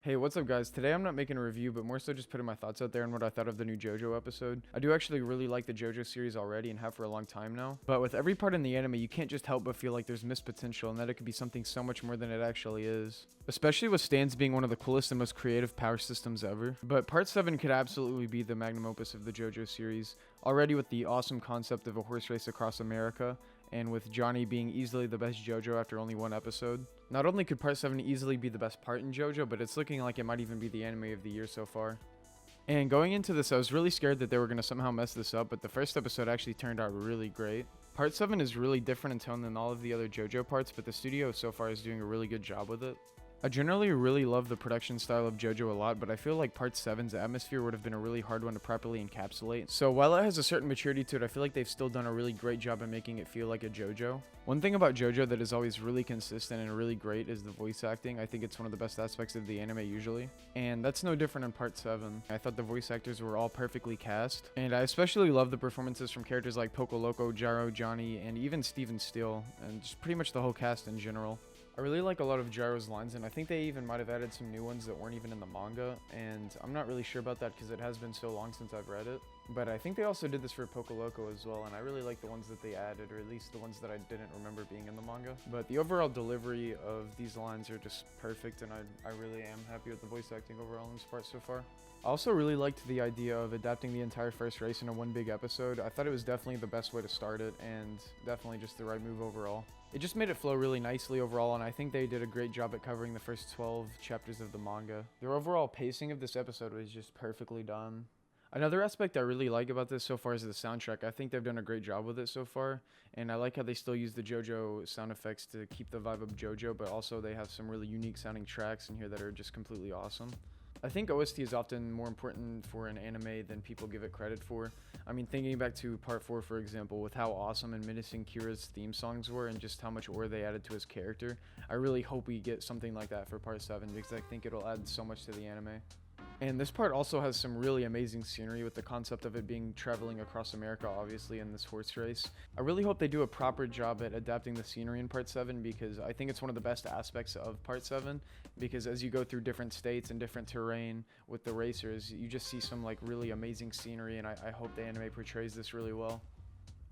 Hey, what's up, guys? Today I'm not making a review, but more so just putting my thoughts out there on what I thought of the new JoJo episode. I do actually really like the JoJo series already and have for a long time now, but with every part in the anime, you can't just help but feel like there's missed potential and that it could be something so much more than it actually is. Especially with Stans being one of the coolest and most creative power systems ever. But Part 7 could absolutely be the magnum opus of the JoJo series, already with the awesome concept of a horse race across America, and with Johnny being easily the best JoJo after only one episode. Not only could Part 7 easily be the best part in JoJo, but it's looking like it might even be the anime of the year so far. And going into this, I was really scared that they were going to somehow mess this up, but the first episode actually turned out really great. Part 7 is really different in tone than all of the other JoJo parts, but the studio so far is doing a really good job with it. I generally really love the production style of JoJo a lot, but I feel like Part 7's atmosphere would have been a really hard one to properly encapsulate. So while it has a certain maturity to it, I feel like they've still done a really great job at making it feel like a JoJo. One thing about JoJo that is always really consistent and really great is the voice acting. I think it's one of the best aspects of the anime usually. And that's no different in Part 7. I thought the voice actors were all perfectly cast. And I especially love the performances from characters like Poco Loco, Gyro, Johnny, and even Steven Steele, and just pretty much the whole cast in general. I really like a lot of Gyro's lines, and I think they even might have added some new ones that weren't even in the manga, and I'm not really sure about that because it has been so long since I've read it. But I think they also did this for Poco Loco as well, and I really like the ones that they added, or at least the ones that I didn't remember being in the manga. But the overall delivery of these lines are just perfect, and I really am happy with the voice acting overall in this part so far. I also really liked the idea of adapting the entire first race into one big episode. I thought it was definitely the best way to start it, and definitely just the right move overall. It just made it flow really nicely overall, and I think they did a great job at covering the first 12 chapters of the manga. Their overall pacing of this episode was just perfectly done. Another aspect I really like about this so far is the soundtrack. I think they've done a great job with it so far, and I like how they still use the JoJo sound effects to keep the vibe of JoJo, but also they have some really unique sounding tracks in here that are just completely awesome. I think OST is often more important for an anime than people give it credit for. I mean, thinking back to Part 4, for example, with how awesome and menacing Kira's theme songs were and just how much aura they added to his character, I really hope we get something like that for Part 7 because I think it'll add so much to the anime. And this part also has some really amazing scenery with the concept of it being traveling across America, obviously, in this horse race. I really hope they do a proper job at adapting the scenery in Part 7 because I think it's one of the best aspects of Part 7 because as you go through different states and different terrain with the racers, you just see some like really amazing scenery, and I hope the anime portrays this really well.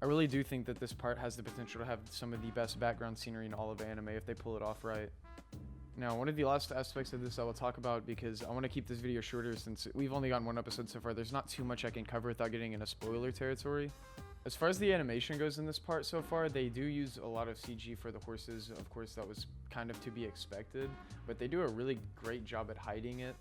I really do think that this part has the potential to have some of the best background scenery in all of anime if they pull it off right. Now, one of the last aspects of this I will talk about because I want to keep this video shorter since we've only gotten one episode so far. There's not too much I can cover without getting into spoiler territory. As far as the animation goes in this part so far, they do use a lot of CG for the horses. Of course, that was kind of to be expected, but they do a really great job at hiding it.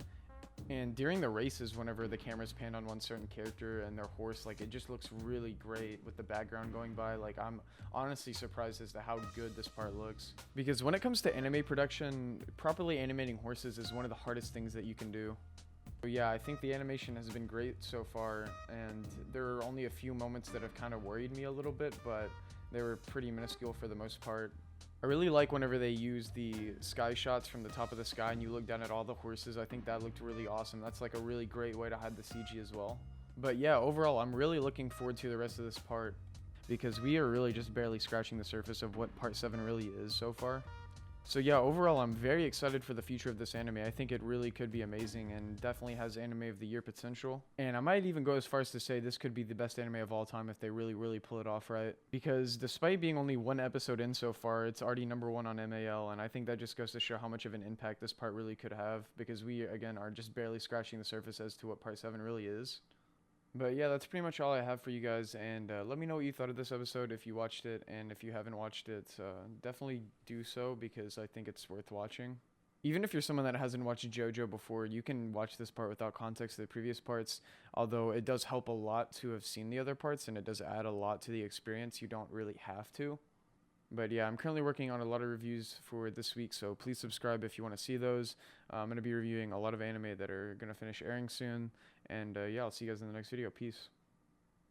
And during the races, whenever the cameras pan on one certain character and their horse, like it just looks really great with the background going by. Like I'm honestly surprised as to how good this part looks. Because when it comes to anime production, properly animating horses is one of the hardest things that you can do. So yeah, I think the animation has been great so far, and there are only a few moments that have kind of worried me a little bit, but they were pretty minuscule for the most part. I really like whenever they use the sky shots from the top of the sky and you look down at all the horses. I think that looked really awesome. That's like a really great way to hide the CG as well. But yeah, overall, I'm really looking forward to the rest of this part because we are really just barely scratching the surface of what Part 7 really is so far. So yeah, overall, I'm very excited for the future of this anime. I think it really could be amazing and definitely has anime of the year potential. And I might even go as far as to say this could be the best anime of all time if they really pull it off right. Because despite being only one episode in so far, it's already #1 on MAL, and I think that just goes to show how much of an impact this part really could have because we, again, are just barely scratching the surface as to what Part 7 really is. But yeah, that's pretty much all I have for you guys, and let me know what you thought of this episode if you watched it, and if you haven't watched it, definitely do so because I think it's worth watching. Even if you're someone that hasn't watched JoJo before, you can watch this part without context of the previous parts, although it does help a lot to have seen the other parts, and it does add a lot to the experience. You don't really have to. But yeah, I'm currently working on a lot of reviews for this week, so please subscribe if you want to see those. I'm going to be reviewing a lot of anime that are going to finish airing soon. And yeah, I'll see you guys in the next video. Peace.